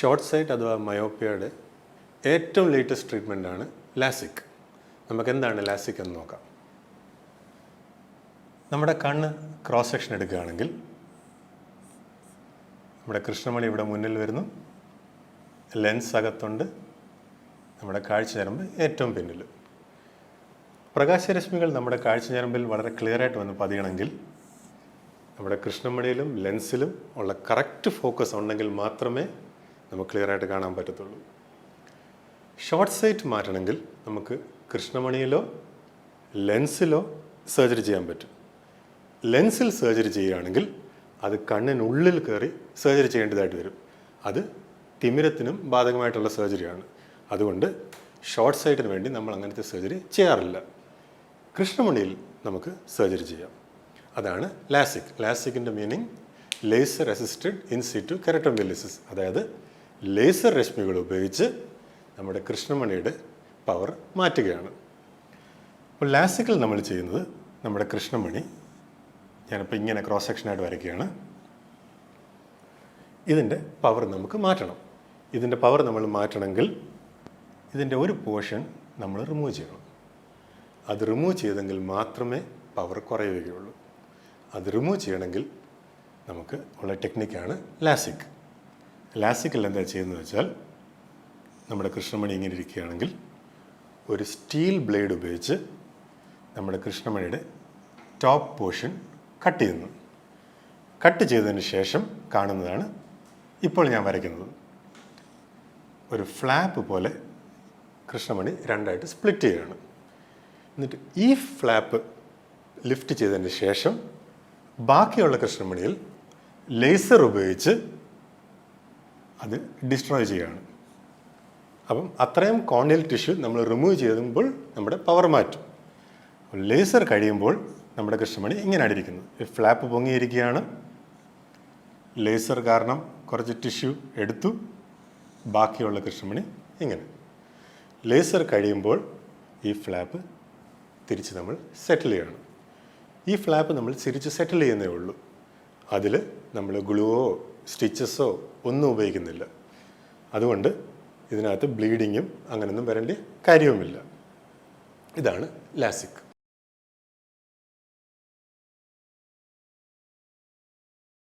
Short sight അഥവാ മയോപ്പിയയുടെ ഏറ്റവും latest ട്രീറ്റ്മെൻറ്റാണ് LASIK. നമുക്ക് എന്താണ് ലാസിക് എന്ന് നോക്കാം. നമ്മുടെ കണ്ണ് ക്രോസ് സെക്ഷൻ എടുക്കുകയാണെങ്കിൽ നമ്മുടെ കൃഷ്ണമണി ഇവിടെ മുന്നിൽ വരുന്നു, ലെൻസ് അകത്തുണ്ട്, നമ്മുടെ കാഴ്ച ഞരമ്പ് ഏറ്റവും പിന്നിൽ. പ്രകാശരശ്മികൾ നമ്മുടെ കാഴ്ച ഞരമ്പിൽ വളരെ ക്ലിയറായിട്ട് വന്ന് പതിയണമെങ്കിൽ നമ്മുടെ കൃഷ്ണമണിയിലും ലെൻസിലും ഉള്ള കറക്റ്റ് ഫോക്കസ് ഉണ്ടെങ്കിൽ മാത്രമേ നമുക്ക് ക്ലിയറായിട്ട് കാണാൻ പറ്റത്തുള്ളൂ. ഷോർട്ട് സൈറ്റ് മാറ്റണമെങ്കിൽ നമുക്ക് കൃഷ്ണമണിയിലോ ലെൻസിലോ സർജറി ചെയ്യാൻ പറ്റും. ലെൻസിൽ സർജറി ചെയ്യുകയാണെങ്കിൽ അത് കണ്ണിനുള്ളിൽ കയറി സർജറി ചെയ്യേണ്ടതായിട്ട് വരും. അത് തിമിരത്തിനും ബാധകമായിട്ടുള്ള സർജറിയാണ്. അതുകൊണ്ട് ഷോർട്ട് സൈറ്റിന് വേണ്ടി നമ്മൾ അങ്ങനത്തെ സർജറി ചെയ്യാറില്ല. കൃഷ്ണമണിയിൽ നമുക്ക് സർജറി ചെയ്യാം. അതാണ് ലാസിക്. ലാസിക്കിൻ്റെ meaning laser assisted in situ keratomileusis, അതായത് ലേസർ രശ്മികൾ ഉപയോഗിച്ച് നമ്മുടെ കൃഷ്ണമണിയുടെ പവർ മാറ്റുകയാണ്. അപ്പോൾ ലാസിക്കിൽ നമ്മൾ ചെയ്യുന്നത് നമ്മുടെ കൃഷ്ണമണി ഞാനിപ്പോൾ ഇങ്ങനെ ക്രോസ് സെക്ഷനായിട്ട് വരയ്ക്കുകയാണ്. ഇതിൻ്റെ പവർ നമുക്ക് മാറ്റണം. ഇതിൻ്റെ പവർ നമ്മൾ മാറ്റണമെങ്കിൽ ഇതിൻ്റെ ഒരു പോർഷൻ നമ്മൾ റിമൂവ് ചെയ്യണം. അത് റിമൂവ് ചെയ്തെങ്കിൽ മാത്രമേ പവർ കുറയുകയുള്ളൂ. അത് റിമൂവ് ചെയ്യണമെങ്കിൽ നമുക്ക് ഉള്ള ടെക്നിക്കാണ് ലാസിക്. ലാസിക്കിൽ എന്താ ചെയ്യുന്നത് വെച്ചാൽ നമ്മുടെ കൃഷ്ണമണി ഇങ്ങനെ ഇരിക്കുകയാണെങ്കിൽ ഒരു സ്റ്റീൽ ബ്ലേഡ് ഉപയോഗിച്ച് നമ്മുടെ കൃഷ്ണമണിയുടെ ടോപ്പ് പോർഷൻ കട്ട് ചെയ്യുന്നു. കട്ട് ചെയ്തതിന് ശേഷം കാണുന്നതാണ് ഇപ്പോൾ ഞാൻ വരയ്ക്കുന്നത്. ഒരു ഫ്ലാപ്പ് പോലെ കൃഷ്ണമണി രണ്ടായിട്ട് സ്പ്ലിറ്റ് ചെയ്യുകയാണ്. എന്നിട്ട് ഈ ഫ്ലാപ്പ് ലിഫ്റ്റ് ചെയ്തതിന് ശേഷം ബാക്കിയുള്ള കൃഷ്ണമണിയിൽ ലേസർ ഉപയോഗിച്ച് അത് ഡിസ്ട്രോയ് ചെയ്യുകയാണ്. അപ്പം അത്രയും കോർണിയൽ ടിഷ്യൂ നമ്മൾ റിമൂവ് ചെയ്യുമ്പോൾ നമ്മുടെ പവർ മാറ്റും. ലേസർ കഴിയുമ്പോൾ നമ്മുടെ കൃഷ്ണമണി ഇങ്ങനെയാണ് ഇരിക്കുന്നത്. ഈ ഫ്ലാപ്പ് പൊങ്ങിയിരിക്കുകയാണ്. ലേസർ കാരണം കുറച്ച് ടിഷ്യൂ എടുത്തു, ബാക്കിയുള്ള കൃഷ്ണമണി ഇങ്ങനെ. ലേസർ കഴിയുമ്പോൾ ഈ ഫ്ലാപ്പ് തിരിച്ച് നമ്മൾ സെറ്റിൽ ചെയ്യണം. ഈ ഫ്ലാപ്പ് നമ്മൾ തിരിച്ച് സെറ്റിൽ ചെയ്യുന്നേ ഉള്ളൂ. അതിൽ നമ്മൾ ഗ്ലൂവോ സ്റ്റിച്ചസോ ഒന്നും ഉപയോഗിക്കുന്നില്ല. അതുകൊണ്ട് ഇതിനകത്ത് ബ്ലീഡിങ്ങും അങ്ങനെയൊന്നും വരേണ്ട കാര്യവുമില്ല. ഇതാണ് ലാസിക്.